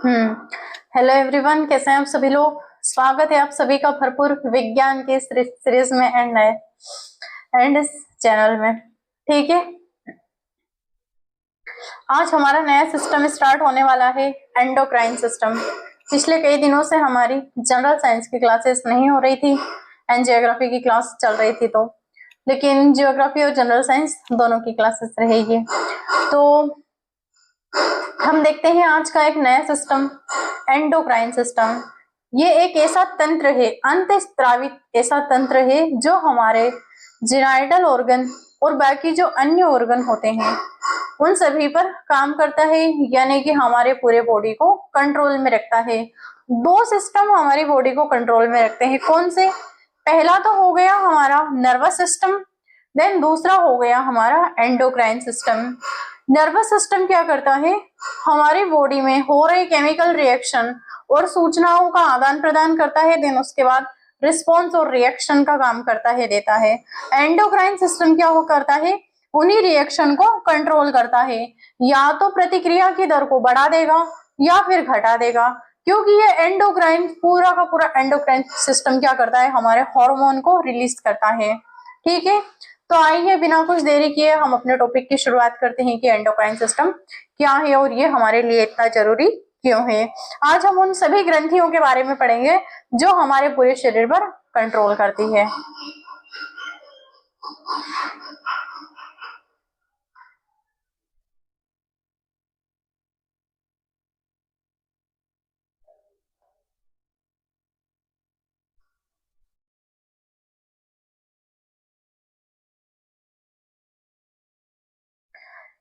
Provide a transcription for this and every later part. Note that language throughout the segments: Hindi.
हेलो एवरीवन, कैसे हैं आप सभी लोग। स्वागत है आप सभी का भरपूर विज्ञान के सीरीज में एंड इस चैनल में। ठीक है, आज हमारा नया सिस्टम स्टार्ट होने वाला है, एंडोक्राइन सिस्टम। पिछले कई दिनों से हमारी जनरल साइंस की क्लासेस नहीं हो रही थी एंड जियोग्राफी की क्लास चल रही थी, तो लेकिन जियोग्राफी और जनरल साइंस दोनों की क्लासेस रहेगी। तो हम देखते हैं आज का एक नया सिस्टम, एंडोक्राइन सिस्टम। ये एक ऐसा तंत्र है, अंतःस्रावित ऐसा तंत्र है जो हमारे जीनाइडल ऑर्गन और बाकी जो अन्य ऑर्गन होते हैं उन सभी पर काम करता है, यानी कि हमारे पूरे बॉडी को कंट्रोल में रखता है। दो सिस्टम हमारी बॉडी को कंट्रोल में रखते हैं, कौन से? पहला तो हो गया हमारा नर्वस सिस्टम, देन दूसरा हो गया हमारा एंडोक्राइन सिस्टम। नर्वस सिस्टम क्या करता है? हमारी बॉडी में हो रहे केमिकल रिएक्शन और सूचनाओं का आदान प्रदान करता है, देन उसके बाद रिस्पॉन्स और रिएक्शन का काम करता है, देता है। एंडोक्राइन सिस्टम क्या हो करता है? उन्हीं रिएक्शन को कंट्रोल करता है, या तो प्रतिक्रिया की दर को बढ़ा देगा या फिर घटा देगा, क्योंकि ये एंडोक्राइन पूरा का पूरा एंडोक्राइन सिस्टम क्या करता है? हमारे हार्मोन को रिलीज करता है। ठीक है, तो आइए बिना कुछ देरी किए हम अपने टॉपिक की शुरुआत करते हैं कि एंडोक्राइन सिस्टम क्या है और ये हमारे लिए इतना जरूरी क्यों है। आज हम उन सभी ग्रंथियों के बारे में पढ़ेंगे जो हमारे पूरे शरीर पर कंट्रोल करती है।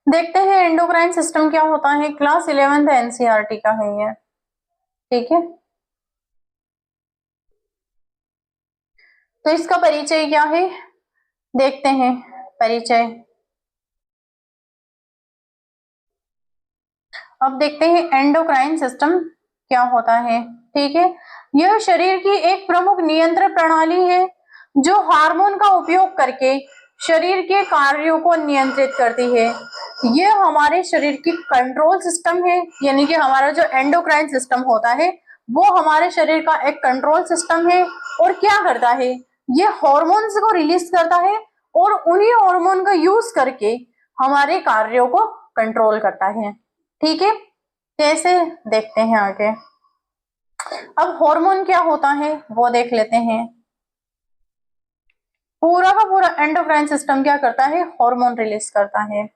देखते हैं एंडोक्राइन सिस्टम क्या होता है। क्लास 11th एनसीईआरटी का है ये। ठीक है, तो इसका परिचय क्या है, देखते हैं परिचय। अब देखते हैं एंडोक्राइन सिस्टम क्या होता है। ठीक है, यह शरीर की एक प्रमुख नियंत्रण प्रणाली है जो हार्मोन का उपयोग करके शरीर के कार्यों को नियंत्रित करती है। यह हमारे शरीर की कंट्रोल सिस्टम है, यानी कि हमारा जो एंडोक्राइन सिस्टम होता है वो हमारे शरीर का एक कंट्रोल सिस्टम है। और क्या करता है? ये हार्मोन्स को रिलीज करता है और उन्हीं हार्मोन का यूज करके हमारे कार्यों को कंट्रोल करता है। ठीक है, कैसे देखते हैं आगे। अब हार्मोन क्या होता है वो देख लेते हैं। पूरा का पूरा एंडोक्राइन सिस्टम क्या करता है? हार्मोन रिलीज करता है।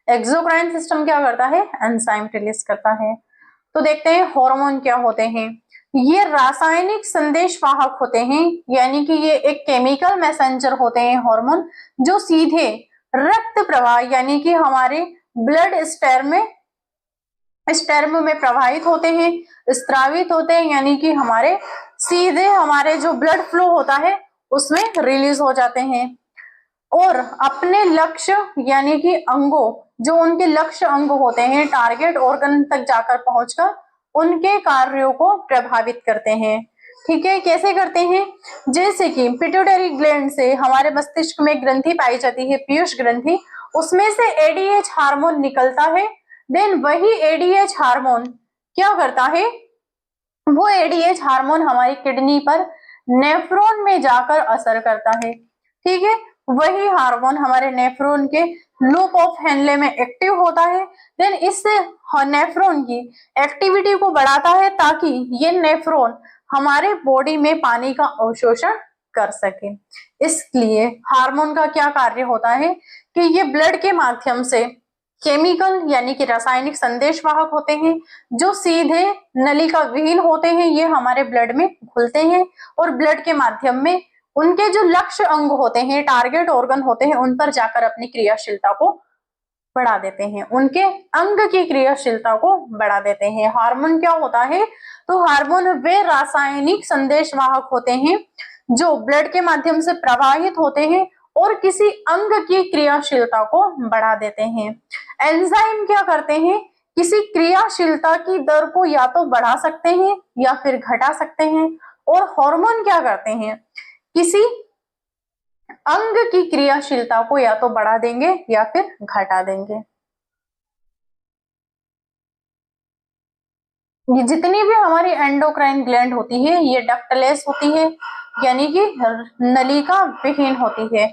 एक्सोक्राइन सिस्टम क्या करता है? एंजाइम रिलीज करता है। तो देखते हैं हार्मोन क्या होते हैं। ये रासायनिक संदेश वाहक होते हैं, यानी कि ये एक केमिकल मैसेंजर होते हैं हार्मोन, जो सीधे रक्त प्रवाह यानी कि हमारे ब्लड स्टर्म में प्रवाहित होते हैं, स्त्रावित होते हैं, यानी कि हमारे सीधे हमारे जो ब्लड फ्लो होता है उसमें रिलीज हो जाते हैं और अपने लक्ष्य यानी कि अंगों, जो उनके लक्ष्य अंग होते हैं, टारगेट ऑर्गन तक जाकर पहुंचकर उनके कार्यों को प्रभावित करते हैं। ठीक है, कैसे करते हैं? जैसे कि पिट्यूटरी ग्लैंड से हमारे मस्तिष्क में ग्रंथि पाई जाती है, पीयूष ग्रंथि, उसमें से एडीएच हार्मोन निकलता है। देन वही एडीएच हार्मोन क्या करता है? वो एडीएच हार्मोन हमारी किडनी पर नेफ्रॉन में जाकर असर करता है। ठीक है, वही हार्मोन हमारे नेफ्रॉन के लूप ऑफ हेनले में एक्टिव होता है। देन इससे नेफ्रॉन की एक्टिविटी को बढ़ाता है ताकि ये नेफ्रॉन हमारे बॉडी में पानी का अवशोषण कर सके। इसलिए हार्मोन का क्या कार्य होता है कि ये ब्लड के माध्यम से केमिकल यानी कि रासायनिक संदेशवाहक होते हैं जो सीधे नलिका विहीन होते हैं, ये हमारे ब्लड में घुलते हैं और ब्लड के माध्यम में उनके जो लक्ष्य अंग होते हैं, टारगेट ऑर्गन होते हैं, उन पर जाकर अपनी क्रियाशीलता को बढ़ा देते हैं, उनके अंग की क्रियाशीलता को बढ़ा देते हैं। हार्मोन क्या होता है? तो हार्मोन वे रासायनिक संदेशवाहक होते हैं जो ब्लड के माध्यम से प्रवाहित होते हैं और किसी अंग की क्रियाशीलता को बढ़ा देते हैं। एंजाइम क्या करते हैं? किसी क्रियाशीलता की दर को या तो बढ़ा सकते हैं या फिर घटा सकते हैं। और हार्मोन क्या करते हैं? किसी अंग की क्रियाशीलता को या तो बढ़ा देंगे या फिर घटा देंगे। ये जितनी भी हमारी एंडोक्राइन ग्लैंड होती है ये डक्टलेस होती है, यानी कि नलिका विहीन होती है।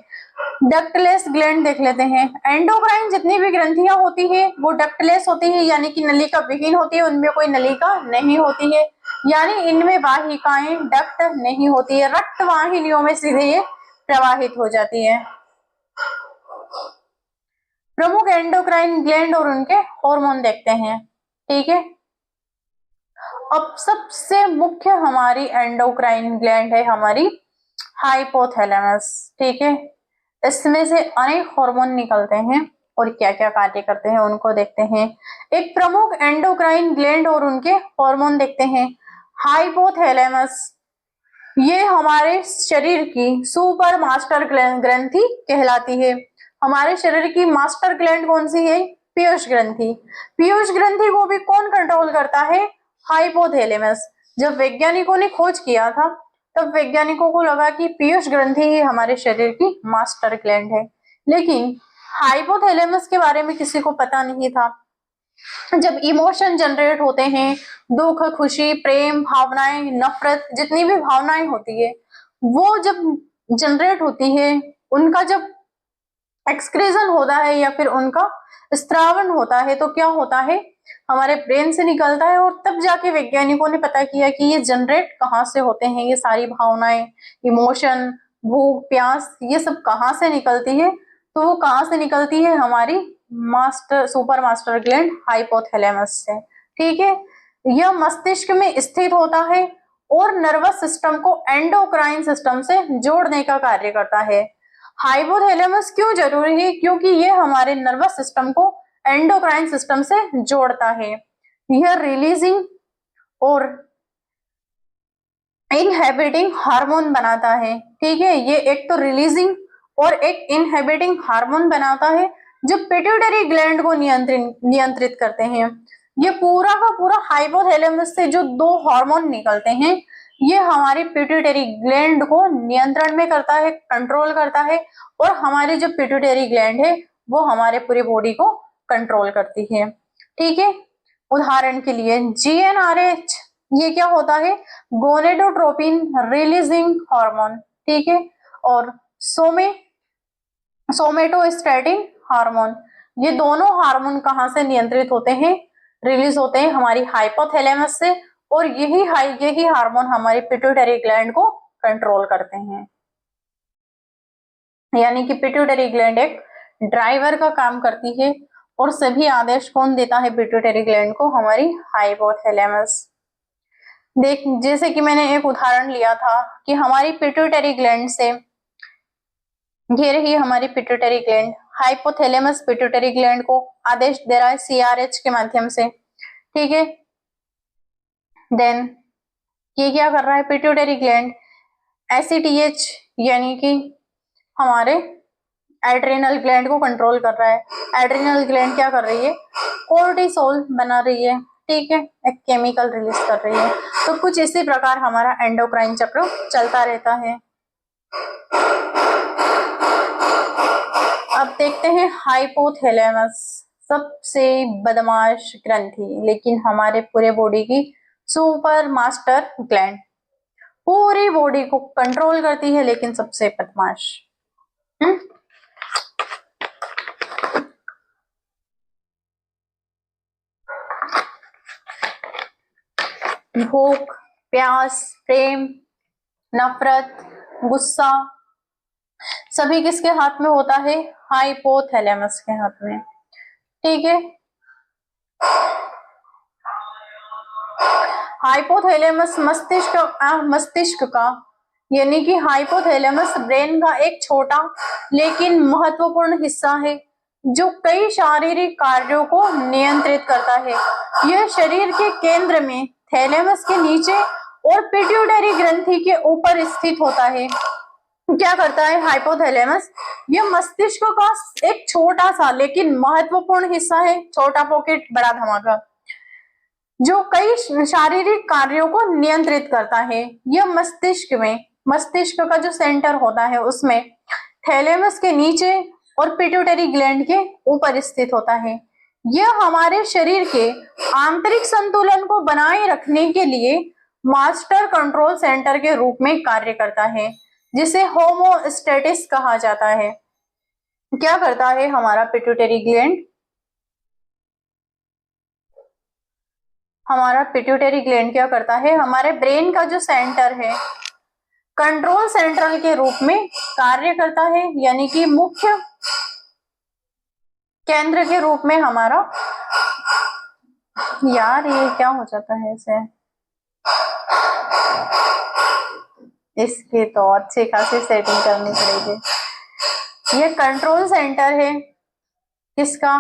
डक्टलेस ग्लैंड देख लेते हैं। एंडोक्राइन जितनी भी ग्रंथियां होती है वो डक्टलेस होती है, यानी कि नलिका विहीन होती है, उनमें कोई नलिका नहीं होती है, यानी इनमें वाहिकाएं डक्ट नहीं होती है, रक्त वाहिनियों में सीधे ये प्रवाहित हो जाती है। प्रमुख एंडोक्राइन ग्लैंड और उनके हार्मोन देखते हैं। ठीक है, अब सबसे मुख्य हमारी एंडोक्राइन ग्लैंड है हमारी हाइपोथैलेमस। ठीक है, इसमें से अनेक हार्मोन निकलते हैं और क्या क्या कार्य करते हैं उनको देखते हैं। एक प्रमुख एंडोक्राइन ग्लैंड और उनके हार्मोन देखते हैं। हाइपोथैलेमस ये हमारे शरीर की सुपर मास्टर ग्रंथि कहलाती है। हमारे शरीर की मास्टर ग्लैंड कौन सी है? पीयूष ग्रंथि। पीयूष ग्रंथि को भी कौन कंट्रोल करता है? हाइपोथैलेमस। जब वैज्ञानिकों ने खोज किया था तब वैज्ञानिकों को लगा कि पीयूष ग्रंथि ही हमारे शरीर की मास्टर ग्लैंड है, लेकिन हाइपोथैलेमस के बारे में किसी को पता नहीं था। जब इमोशन जनरेट होते हैं, दुख, खुशी, प्रेम, भावनाएं, नफरत, जितनी भी भावनाएं होती है वो जब जनरेट होती है, उनका जब एक्सक्रीजन होता है या फिर उनका स्त्रावन होता है तो क्या होता है? हमारे ब्रेन से निकलता है और तब जाके वैज्ञानिकों ने पता किया कि ये जनरेट कहाँ से होते हैं, ये सारी भावनाएं, इमोशन, भूख, प्यास, ये सब कहाँ से निकलती है? तो वो कहाँ से निकलती है? हमारी सुपर मास्टर ग्लैंड हाइपोथैलेमस से। ठीक है, यह मस्तिष्क में स्थित होता है और नर्वस सिस्टम को एंडोक्राइन सिस्टम से जोड़ने का कार्य करता है। हाइपोथैलेमस क्यों जरूरी है? क्योंकि ये हमारे नर्वस सिस्टम को एंडोक्राइन सिस्टम से जोड़ता है। यह रिलीजिंग और इनहेबिटिंग हार्मोन बनाता है। ठीक है, ये एक तो रिलीजिंग और एक इनहेबिटिंग हार्मोन बनाता है जो पिट्यूटरी ग्लैंड को नियंत्रित करते हैं। ये पूरा का पूरा हाइपोथैलेमस से जो दो हार्मोन निकलते हैं ये हमारी पिट्यूटरी ग्लैंड को नियंत्रण में करता है, कंट्रोल करता है, और हमारी जो पिट्यूटरी ग्लैंड है वो हमारे पूरी बॉडी को कंट्रोल करती है। ठीक है, उदाहरण के लिए GnRH ये क्या होता है? Gonadotropin releasing hormone. ठीक है, और सोमेटोस्टेटिन हार्मोन, ये दोनों हार्मोन कहाँ से नियंत्रित होते हैं? रिलीज होते हैं हमारी हाइपोथैलेमस से, और यही हार्मोन हमारी पिट्यूटरी ग्लैंड को कंट्रोल करते हैं। यानी कि पिट्यूटरी ग्लैंड एक ड्राइवर का काम करती है और सभी आदेश कौन देता है पिट्यूटरी ग्लैंड को? हमारी हाइपोथैलेमस। देख, जैसे कि मैंने एक उदाहरण लिया था कि हमारी पिट्यूटरी ग्लैंड से, ये रही हमारी pituitary gland, hypothalamus pituitary gland को आदेश दे रहा है CRH के माध्यम से। ठीक है, देन ये क्या कर रहा है? पिट्यूटरी ग्लैंड ACTH यानी कि हमारे एड्रिनल ग्लैंड को कंट्रोल कर रहा है। एड्रिनल ग्लैंड क्या कर रही है? कोर्टिसोल बना रही है। ठीक है, एक केमिकल रिलीज कर रही है। तो कुछ इसी प्रकार हमारा एंडोक्राइन चक्र चलता रहता है। अब देखते हैं हाइपोथैलेमस, सबसे बदमाश ग्रंथि, लेकिन हमारे पूरे बॉडी की सुपर मास्टर ग्लैंड, पूरी बॉडी को कंट्रोल करती है लेकिन सबसे बदमाश। भूख, प्यास, प्रेम, नफरत, गुस्सा, सभी किसके हाथ में होता है? हाइपोथैलेमस के हाथ में। ठीक है, हाइपोथैलेमस मस्तिष्क का यानी कि हाइपोथैलेमस ब्रेन का एक छोटा लेकिन महत्वपूर्ण हिस्सा है जो कई शारीरिक कार्यों को नियंत्रित करता है। यह शरीर के केंद्र में थैलेमस के नीचे और पिट्यूटरी ग्रंथि के ऊपर स्थित होता है। क्या करता है हाइपोथैलेमस? यह मस्तिष्क का एक छोटा सा लेकिन महत्वपूर्ण हिस्सा है, छोटा पॉकेट बड़ा धमाका, जो कई शारीरिक कार्यों को नियंत्रित करता है। यह मस्तिष्क का जो सेंटर होता है उसमें थैलेमस के नीचे और पिट्यूटरी ग्लैंड के ऊपर स्थित होता है। यह हमारे शरीर के आंतरिक संतुलन को बनाए रखने के लिए मास्टर कंट्रोल सेंटर के रूप में कार्य करता है, जिसे होमोस्टेसिस कहा जाता है। क्या करता है हमारा पिट्यूटरी ग्लैंड? हमारा पिट्यूटरी ग्लैंड क्या करता है? हमारे ब्रेन का जो सेंटर है, कंट्रोल सेंट्रल के रूप में कार्य करता है, यानी कि मुख्य केंद्र के रूप में हमारा। यार ये क्या हो जाता है इसे? इसकी तो अच्छी खासी सेटिंग करनी पड़ेगी। ये कंट्रोल सेंटर है किसका?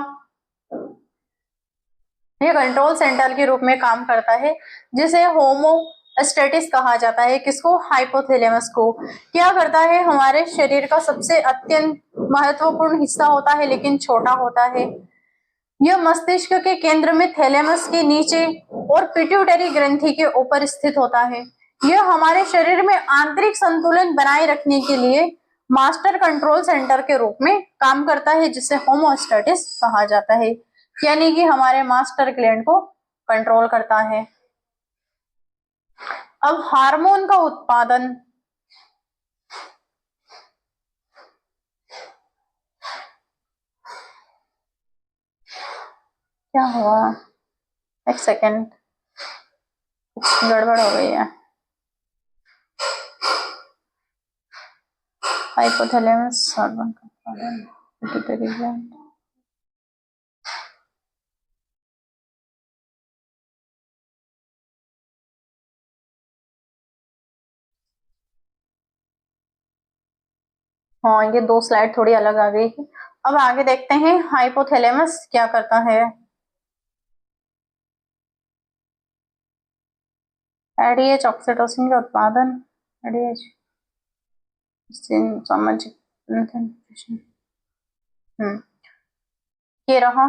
ये कंट्रोल सेंटर के रूप में काम करता है, जिसे होमोस्टेसिस कहा जाता है। किसको? हाइपोथैलेमस को। क्या करता है? हमारे शरीर का सबसे अत्यंत महत्वपूर्ण हिस्सा होता है, लेकिन छोटा होता है। यह मस्तिष्क के केंद्र में थैलेमस के नीचे और पिट्यूटरी ग्रंथि के ऊपर स्थित होता है। यह हमारे शरीर में आंतरिक संतुलन बनाए रखने के लिए मास्टर कंट्रोल सेंटर के रूप में काम करता है, जिसे होमोस्टेसिस कहा जाता है, यानी कि हमारे मास्टर ग्लैंड को कंट्रोल करता है। अब हार्मोन का उत्पादन। क्या हुआ? एक सेकेंड, गड़बड़ हो गई है। हाइपोथैलेमस हार्मोन का उत्पादन, पिट्यूटरी ग्लैंड। हाँ, ये दो स्लाइड थोड़ी अलग आ गई है। अब आगे देखते हैं हाइपोथैलेमस क्या करता है। एडीएच ऑक्सीटोसिन का उत्पादन, एडीएच सामाजिक ये रहा।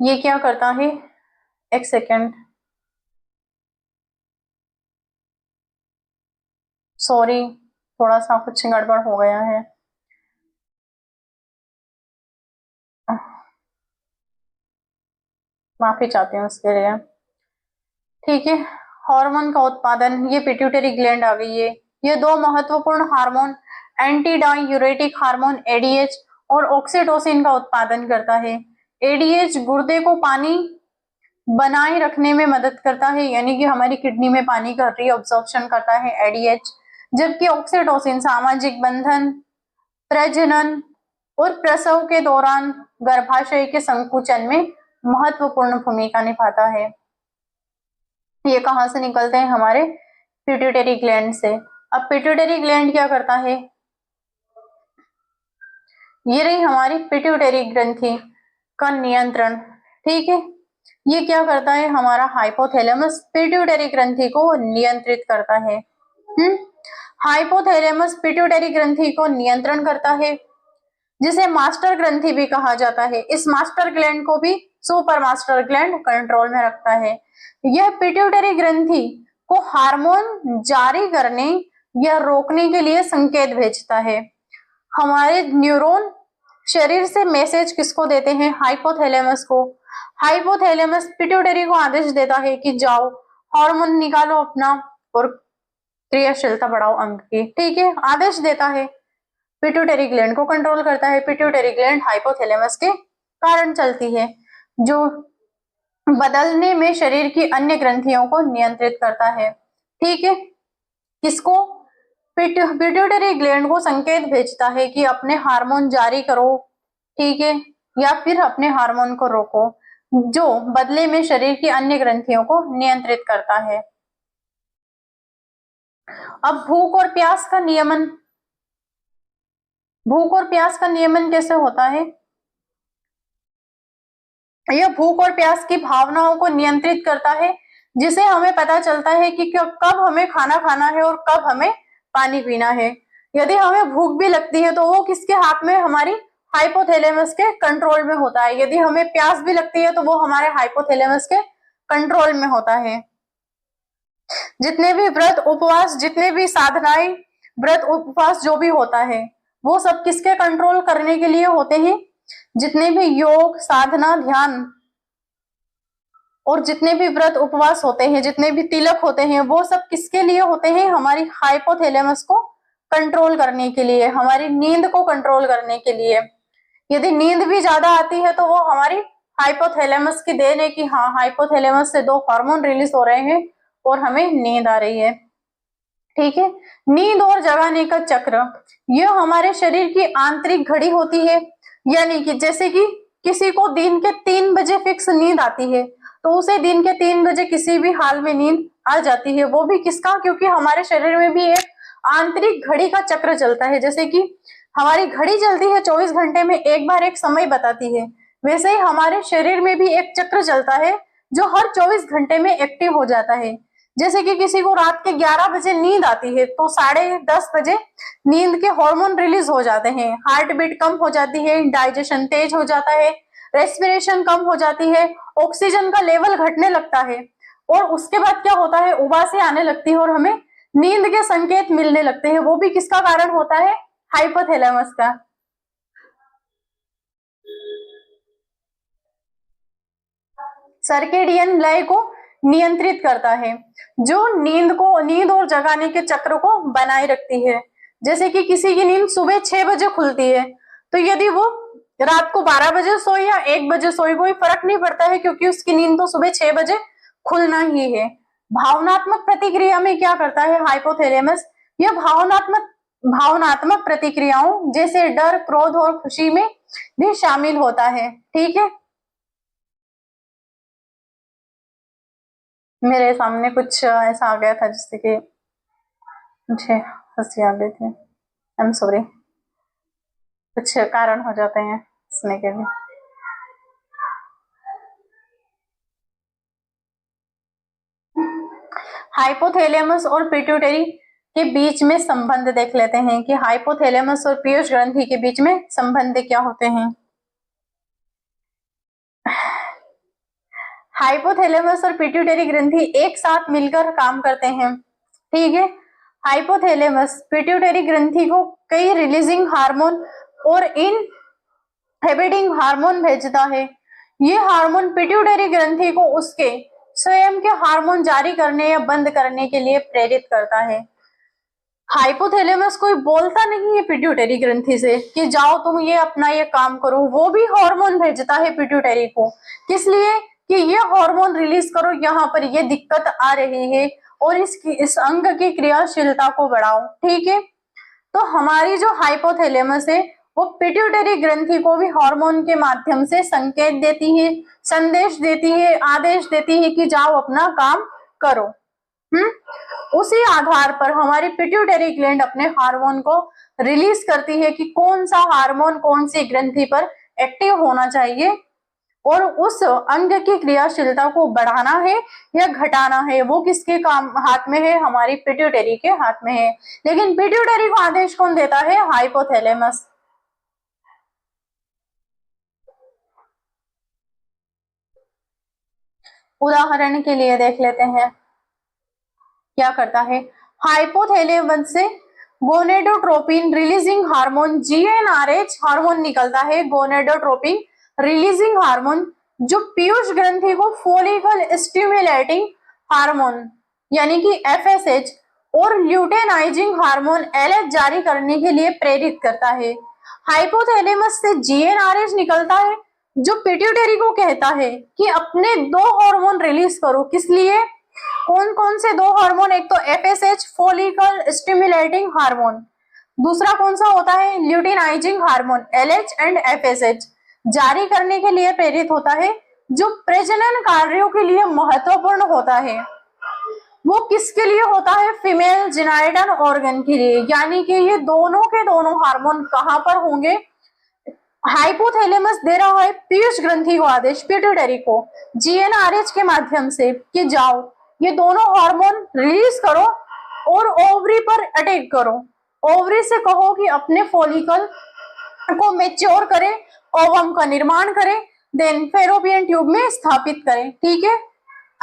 ये क्या करता है? एक सेकेंड, सॉरी, थोड़ा सा कुछ गड़बड़ हो गया है। माफी चाहती हूँ उसके लिए। ठीक है, हार्मोन का उत्पादन, ये पिट्यूटरी ग्लैंड आ गई है। ये दो महत्वपूर्ण hormone anti diuretic hormone ADH और ऑक्सीटोसिन का उत्पादन करता है। एडीएच गुर्दे को पानी बनाए रखने में मदद करता है, यानी कि हमारी किडनी में पानी का रीअब्सॉर्प्शन करता है एडीएच, जबकि ऑक्सीटोसिन सामाजिक बंधन, प्रजनन और प्रसव के दौरान गर्भाशय के संकुचन में महत्वपूर्ण भूमिका निभाता है। ये कहां से निकलते हैं? हमारे पिट्यूटरी ग्लैंड से। अब पिट्यूटरी ग्लैंड क्या करता है? ये रही हमारी पिट्यूटरी ग्रंथि का नियंत्रण। ठीक है, ये क्या करता है? हमारा हाइपोथैलेमस पिट्यूटरी ग्रंथि को नियंत्रित करता है। हाइपोथैलेमस पिट्यूटरी ग्रंथि को नियंत्रण करता है, जिसे मास्टर ग्रंथि भी कहा जाता है। इस मास्टर ग्लैंड को भी सुपर मास्टर ग्लैंड कंट्रोल में रखता है। यह पिट्यूटरी ग्रंथि को हार्मोन जारी करने या रोकने के लिए संकेत भेजता है। हमारे न्यूरॉन शरीर से मैसेज किसको देते हैं? हाइपोथैलेमस को। हाइपोथैलेमस पिट्यूटरी को आदेश देता है कि जाओ हार्मोन निकालो अपना और क्रियाशीलता बढ़ाओ अंग की। ठीक है, आदेश देता है, पिट्यूटरी ग्लैंड को कंट्रोल करता है। पिट्यूटरी ग्लैंड हाइपोथैलेमस के कारण चलती है, जो बदलने में शरीर की अन्य ग्रंथियों को नियंत्रित करता है। ठीक है, किसको? पिट्यूटरी ग्लैंड को संकेत भेजता है कि अपने हार्मोन जारी करो, ठीक है, या फिर अपने हार्मोन को रोको, जो बदले में शरीर की अन्य ग्रंथियों को नियंत्रित करता है। अब भूख और प्यास का नियमन। भूख और प्यास का नियमन कैसे होता है? यह भूख और प्यास की भावनाओं को नियंत्रित करता है, जिसे हमें पता चलता है कि कब हमें खाना खाना है और कब हमें पानी पीना है। यदि हमें भूख भी लगती है तो वो किसके हाथ में? हमारी हाइपोथैलेमस के कंट्रोल में होता है। यदि हमें प्यास भी लगती है तो वो हमारे हाइपोथैलेमस के कंट्रोल में होता है। जितने भी व्रत उपवास, जितने भी साधनाएं, व्रत उपवास जो भी होता है, वो सब किसके कंट्रोल करने के लिए होते हैं? जितने भी योग, साधना, ध्यान और जितने भी व्रत उपवास होते हैं, जितने भी तिलक होते हैं, वो सब किसके लिए होते हैं? हमारी हाइपोथैलेमस को कंट्रोल करने के लिए, हमारी नींद को कंट्रोल करने के लिए। यदि नींद भी ज्यादा आती है तो वो हमारी हाइपोथैलेमस की देन है कि हाँ, हाइपोथैलेमस से 2 हार्मोन रिलीज हो रहे हैं और हमें नींद आ रही है। ठीक है, नींद और जगाने का चक्र, यह हमारे शरीर की आंतरिक घड़ी होती है। यानी कि जैसे कि किसी को दिन के 3 बजे फिक्स नींद आती है, तो उसे दिन के 3 बजे किसी भी हाल में नींद आ जाती है। वो भी किसका? क्योंकि हमारे शरीर में भी एक आंतरिक घड़ी का चक्र चलता है। जैसे कि हमारी घड़ी चलती है 24 घंटे में एक बार एक समय बताती है, वैसे ही हमारे शरीर में भी एक चक्र चलता है जो हर 24 घंटे में एक्टिव हो जाता है। जैसे कि किसी को रात के 11 बजे नींद आती है तो 10:30 बजे नींद के हार्मोन रिलीज हो जाते हैं, हार्ट बीट कम हो जाती है, डाइजेशन तेज हो जाता है, रेस्पिरेशन कम हो जाती है, ऑक्सीजन का लेवल घटने लगता है और उसके बाद क्या होता है? उबासी आने लगती है और हमें नींद के संकेत मिलने लगते हैं। वो भी किसका कारण होता है? हाइपोथैलेमस का। सर्केडियन लय को नियंत्रित करता है, जो नींद और जगाने के चक्र को बनाए रखती है। जैसे कि किसी की नींद सुबह 6 बजे खुलती है, तो यदि वो रात को 12 बजे सोए या 1 बजे सोए, कोई फर्क नहीं पड़ता है, क्योंकि उसकी नींद तो सुबह 6 बजे खुलना ही है। भावनात्मक प्रतिक्रिया में क्या करता है हाइपोथैलेमस? यह भावनात्मक प्रतिक्रियाओं जैसे डर, क्रोध और खुशी में भी शामिल होता है। ठीक है, मेरे सामने कुछ ऐसा आ गया था जिससे कि मुझे हंसी आ गई थी। आई एम सॉरी, कुछ कारण हो जाते हैं हंसने के भी। हाइपोथैलेमस और पिट्यूटरी के बीच में संबंध देख लेते हैं कि हाइपोथैलेमस और पीयूष ग्रंथि के बीच में संबंध क्या होते हैं। हाइपोथैलेमस और पिट्यूटरी ग्रंथि एक साथ मिलकर काम करते हैं। ठीक है, हाइपोथैलेमस पिट्यूटरी ग्रंथि को कई रिलीजिंग हार्मोन और इनहिबिटिंग हार्मोन भेजता है। ये हार्मोन पिट्यूटरी ग्रंथि को उसके स्वयं के हार्मोन जारी करने या बंद करने के लिए प्रेरित करता है। हाइपोथैलेमस कोई बोलता नहीं है पिट्यूटरी ग्रंथि से कि जाओ तुम ये अपना ये काम करो, वो भी हार्मोन भेजता है पिट्यूटरी को। किस लिए? कि ये हार्मोन रिलीज करो, यहाँ पर ये दिक्कत आ रही है और इस अंग की क्रियाशीलता को बढ़ाओ। ठीक है, तो हमारी जो हाइपोथैलेमस है वो पिट्यूटरी ग्रंथि को भी हार्मोन के माध्यम से संकेत देती है, संदेश देती है, आदेश देती है कि जाओ अपना काम करो। उसी आधार पर हमारी पिट्यूटरी ग्लैंड अपने हार्मोन को रिलीज करती है कि कौन सा हार्मोन कौन सी ग्रंथि पर एक्टिव होना चाहिए और उस अंग की क्रियाशीलता को बढ़ाना है या घटाना है, वो किसके काम हाथ में है? हमारी पिट्यूटरी के हाथ में है। लेकिन पिट्यूटरी को आदेश कौन देता है? हाइपोथैलेमस। उदाहरण के लिए देख लेते हैं क्या करता है। हाइपोथैलेमस से gonadotropin releasing hormone GnRH hormone निकलता है। गोनेडोट्रोपिन रिलीजिंग हार्मोन जो पीयूष ग्रंथि को फोलिकल स्टिमुलेटिंग हार्मोन यानी कि FSH और ल्यूटेनाइजिंग हार्मोन LH जारी करने के लिए प्रेरित करता है। हाइपोथैलेमस से GnRH निकलता है जो पिट्यूटरी को कहता है कि अपने 2 हार्मोन रिलीज करो। किस लिए? कौन कौन से 2 हार्मोन? एक तो FSH फोलिकल स्टिमुलेटिंग हार्मोन, दूसरा कौन सा होता है? Luteinising hormone LH and FSH जारी करने के लिए प्रेरित होता है, जो प्रजनन कार्यों के लिए महत्वपूर्ण होता है। वो किसके लिए होता है? फीमेल जेनाइटल ऑर्गन के लिए। यानी कि ये दोनों के दोनों हार्मोन कहां पर होंगे? हाइपोथैलेमस दे रहा है पीयूष ग्रंथि को आदेश, पिट्यूटरी को GnRH के माध्यम से कि जाओ ये दोनों हार्मोन रिलीज करो और ओवरी पर अटैक करो। ओवरी से कहो कि अपने फॉलिकल को मैच्योर करे, ओवम का निर्माण करे, देन फेलोपियन ट्यूब में स्थापित करे। ठीक है,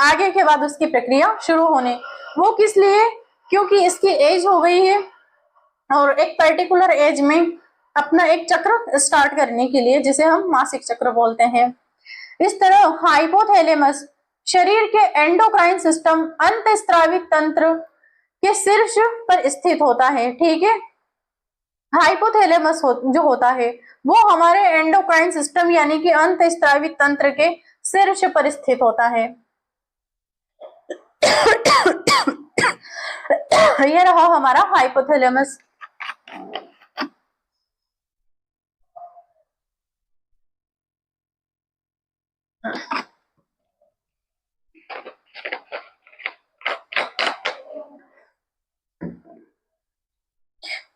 आगे के बाद उसकी प्रक्रिया शुरू होने। वो किस लिए? क्योंकि इसकी एज हो गई है और एक पर्टिकुलर एज में अपना एक चक्र स्टार्ट करने के लिए, जिसे हम मासिक चक्र बोलते हैं। इस तरह हाइपोथैलेमस शरीर के एंडोक्राइन सिस्टम अंतःस्रावी तंत्र के शीर्ष पर स्थित होता है। ठीक है, हाइपोथैलेमस जो होता है वो हमारे एंडोक्राइन सिस्टम यानी कि अंतःस्रावी तंत्र के शीर्ष पर स्थित होता है। ये रहा हमारा हाइपोथैलेमस।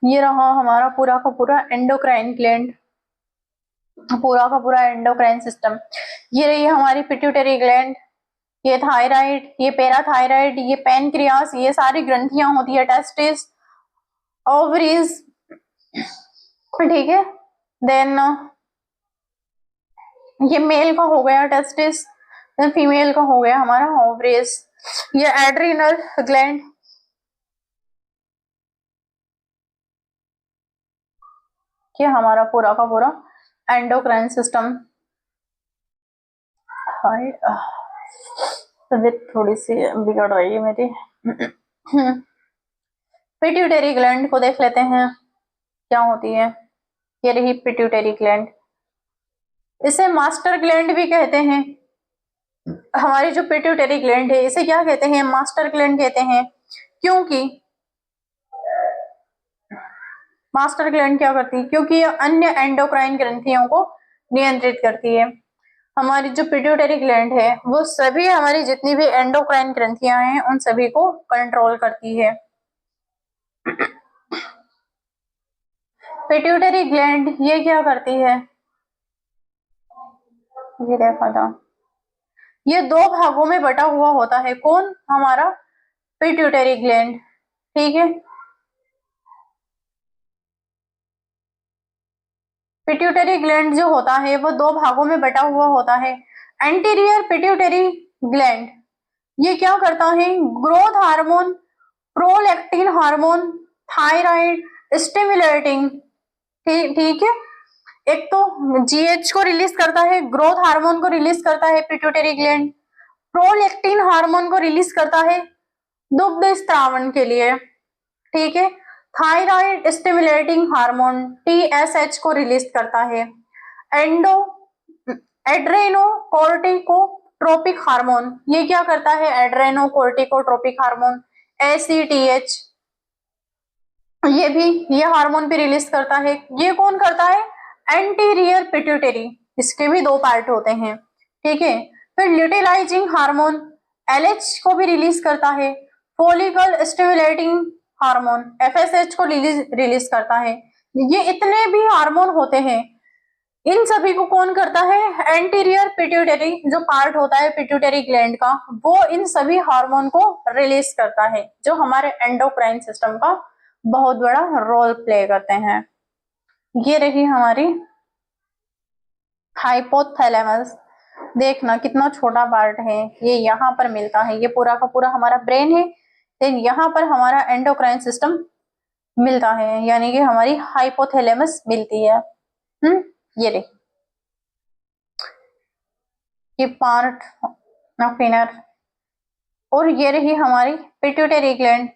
ये रहा हमारा पूरा का पूरा एंडोक्राइन ग्लैंड, पूरा का पूरा एंडोक्राइन सिस्टम। ये रही हमारी पिट्यूटरी ग्लैंड, ये थायराइड, ये पैराथायराइड, ये पैनक्रियास, ये सारी ग्रंथियां होती है, टेस्टिस, ओवरीज। ठीक है, देन ये मेल का हो गया टेस्टिस, देन फीमेल का हो गया हमारा ओवरीज। ये एड्रिनल ग्लैंड, ये हमारा पूरा का पूरा एंडोक्राइन सिस्टम। तबीयत थोड़ी सी बिगड़ रही है मेरी। पिट्यूटरी ग्लैंड को देख लेते हैं क्या होती है। ये रही पिट्यूटरी ग्लैंड, इसे मास्टर ग्लैंड भी कहते हैं। हमारी जो पिट्यूटरी ग्लैंड है इसे क्या कहते हैं, मास्टर ग्लैंड कहते हैं, क्योंकि मास्टर ग्लैंड क्या करती है, क्योंकि ये अन्य एंडोक्राइन ग्रंथियों को नियंत्रित करती है। हमारी जो पिट्यूटरी ग्लैंड है वो सभी हमारी जितनी भी एंडोक्राइन ग्रंथियां हैं उन सभी को कंट्रोल करती है। पिट्यूटरी ग्लैंड ये क्या करती है, ये देखा था, ये दो भागों में बटा हुआ होता है। कौन, हमारा पिट्यूटरी ग्लैंड। ठीक है, पिट्यूटरी ग्लैंड जो होता है वो दो भागों में बटा हुआ होता है। एंटीरियर पिट्यूटरी ग्लैंड ये क्या करता है, growth hormone, prolactin hormone, thyroid stimulating. ठीक है, एक तो जीएच को रिलीज करता है, ग्रोथ हार्मोन को रिलीज करता है पिट्यूटरी ग्लैंड, प्रोलैक्टिन हार्मोन को रिलीज करता है दुग्ध स्त्रावण के लिए। ठीक है, थायराइड स्टिमुलेटिंग हार्मोन टीएसएच को रिलीज करता है। एड्रेनोकोर्टिकोट्रोपिक हार्मोन ये क्या करता है, एड्रेनोकोर्टिकोट्रोपिक हार्मोन एसीटीएच ये हार्मोन भी रिलीज करता है। ये कौन करता है, एंटीरियर पिट्यूटरी, इसके भी दो पार्ट होते हैं। ठीक है, फिर ल्यूटेलाइजिंग हार्मोन एलएच को भी रिलीज करता है। फोलिकल स्टिमुलेटिंग हार्मोन एफएसएच को रिलीज करता है। ये इतने भी हार्मोन होते हैं, इन सभी को कौन करता है, एंटीरियर पिट्यूटरी जो पार्ट होता है पिट्यूटरी ग्लैंड का, वो इन सभी हार्मोन को रिलीज करता है, जो हमारे एंडोक्राइन सिस्टम का बहुत बड़ा रोल प्ले करते हैं। ये रही हमारी हाइपोथैलेमस। देखना कितना छोटा पार्ट है, ये यहाँ पर मिलता है, ये पूरा का पूरा हमारा ब्रेन है, देन यहाँ पर हमारा एंडोक्राइन सिस्टम मिलता है, यानी कि हमारी हाइपोथैलेमस मिलती है। ये रही, ये पार्ट ऑफ इनर, और ये रही हमारी पिट्यूटरी ग्लैंड,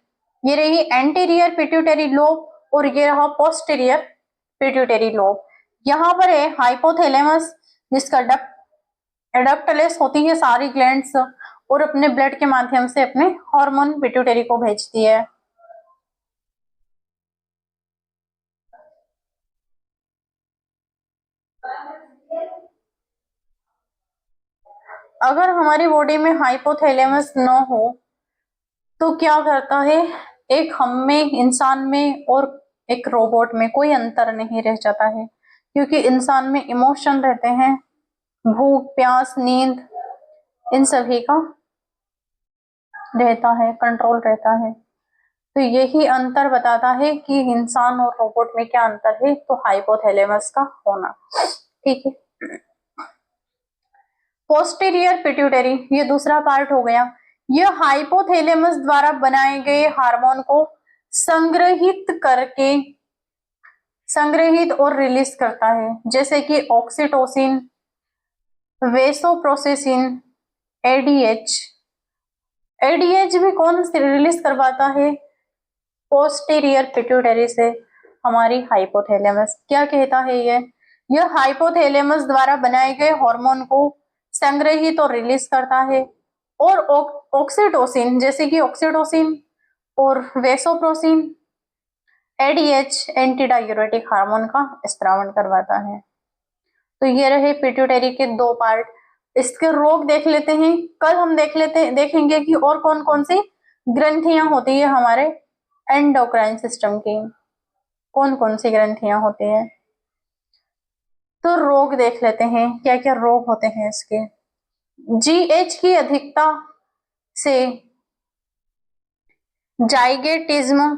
ये रही एंटीरियर पिट्यूटरी लोब, और ये रहा पोस्टीरियर पिट्यूटरी लोब। यहाँ पर है हाइपोथैलेमस जिसका डक्टलेस होती है सारी ग्लैंड्स, और अपने ब्लड के माध्यम से अपने हार्मोन पिट्यूटरी को भेजती है। अगर हमारी बॉडी में हाइपोथैलेमस न हो तो क्या करता है, एक हम में, इंसान में और एक रोबोट में कोई अंतर नहीं रह जाता है, क्योंकि इंसान में इमोशन रहते हैं, भूख प्यास नींद इन सभी का रहता है, कंट्रोल रहता है। तो यही अंतर बताता है कि इंसान और रोबोट में क्या अंतर है, तो हाइपोथैलेमस का होना। ठीक है, पोस्टीरियर पिट्यूटरी ये दूसरा पार्ट हो गया। यह हाइपोथैलेमस द्वारा बनाए गए हार्मोन को संग्रहित करके संग्रहित और रिलीज करता है, जैसे कि ऑक्सीटोसिन, वेसोप्रोसेसिन, एडीएच। एडीएच भी कौन से रिलीज करवाता है? पोस्टीरियर पिट्यूटरी से हमारी हाइपोथैलेमस। क्या कहता है यह हाइपोथैलेमस द्वारा बनाए गए हार्मोन को संग्रहित और रिलीज करता है। और ऑक्सीटोसिन, जैसे कि ऑक्सीटोसिन और वेसोप्रोसिन, एडीएच एंटीडायूरेटिक हार्मोन का स्त्रावण करवाता है। तो ये रहे पिट्यूटरी के दो पार्ट। इसके रोग देख लेते हैं। कल हम देखेंगे कि और कौन कौन सी ग्रंथियां होती है हमारे एंडोक्राइन सिस्टम की, कौन कौन सी ग्रंथियां होती हैं। तो रोग देख लेते हैं, क्या क्या रोग होते हैं इसके। जीएच की अधिकता से जाइगेटिज्म,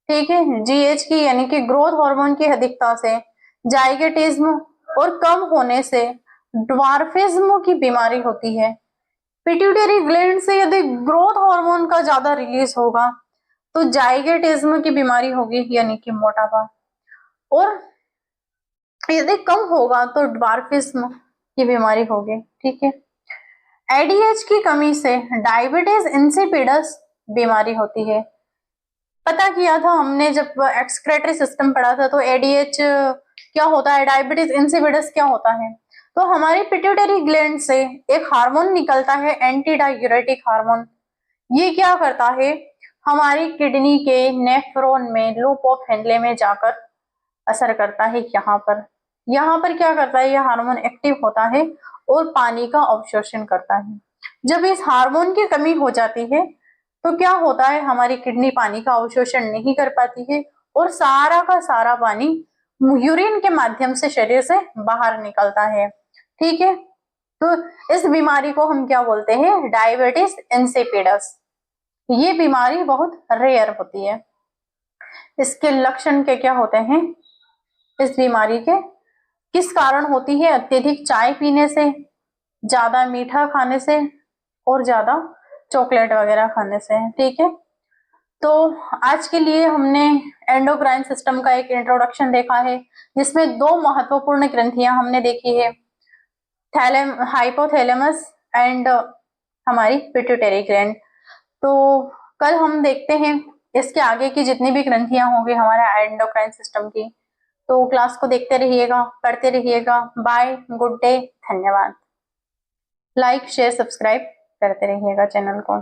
ठीक है, जीएच की यानी कि ग्रोथ हार्मोन की अधिकता से जाइगेटिज्म और कम होने से ड्वार्फिज्म की बीमारी होती है। पिट्यूटरी ग्लैंड से यदि ग्रोथ हार्मोन का ज्यादा रिलीज होगा तो जाइगेटिज्म की बीमारी होगी, यानी कि मोटापा, और यदि कम होगा तो ड्वार्फिज्म की बीमारी होगी। ठीक है। एडीएच की कमी से डायबिटीज इंसिपिडस बीमारी होती है। पता किया था हमने जब एक्सक्रेटरी सिस्टम पढ़ा था, तो एडीएच क्या होता है, डायबिटीज इंसिपिडस क्या होता है। तो हमारी पिट्यूटरी ग्लैंड से एक हार्मोन निकलता है, एंटीडायूरेटिक हार्मोन। ये क्या करता है, हमारी किडनी के नेफ्रॉन में, लूप ऑफ हेनले में जाकर असर करता है। यहाँ पर क्या करता है, यह हार्मोन एक्टिव होता है और पानी का अवशोषण करता है। जब इस हार्मोन की कमी हो जाती है तो क्या होता है, हमारी किडनी पानी का अवशोषण नहीं कर पाती है और सारा का सारा पानी यूरिन के माध्यम से शरीर से बाहर निकलता है। ठीक है। तो इस बीमारी को हम क्या बोलते हैं, डायबिटीज इंसिपिडस। ये बीमारी बहुत रेयर होती है। इसके लक्षण क्या होते हैं, इस बीमारी के किस कारण होती है, अत्यधिक चाय पीने से, ज्यादा मीठा खाने से और ज्यादा चॉकलेट वगैरह खाने से। ठीक है। तो आज के लिए हमने एंडोक्राइन सिस्टम का एक इंट्रोडक्शन देखा है, जिसमें दो महत्वपूर्ण ग्रंथियां हमने देखी है, हाइपोथैलेमस एंड हमारी पिट्यूटरी ग्लैंड। तो कल हम देखते हैं इसके आगे की जितनी भी ग्रंथियां होंगी हमारे एंडोक्राइन सिस्टम की। तो क्लास को देखते रहिएगा, पढ़ते रहिएगा। बाय, गुड डे, धन्यवाद। लाइक शेयर सब्सक्राइब करते रहिएगा चैनल को।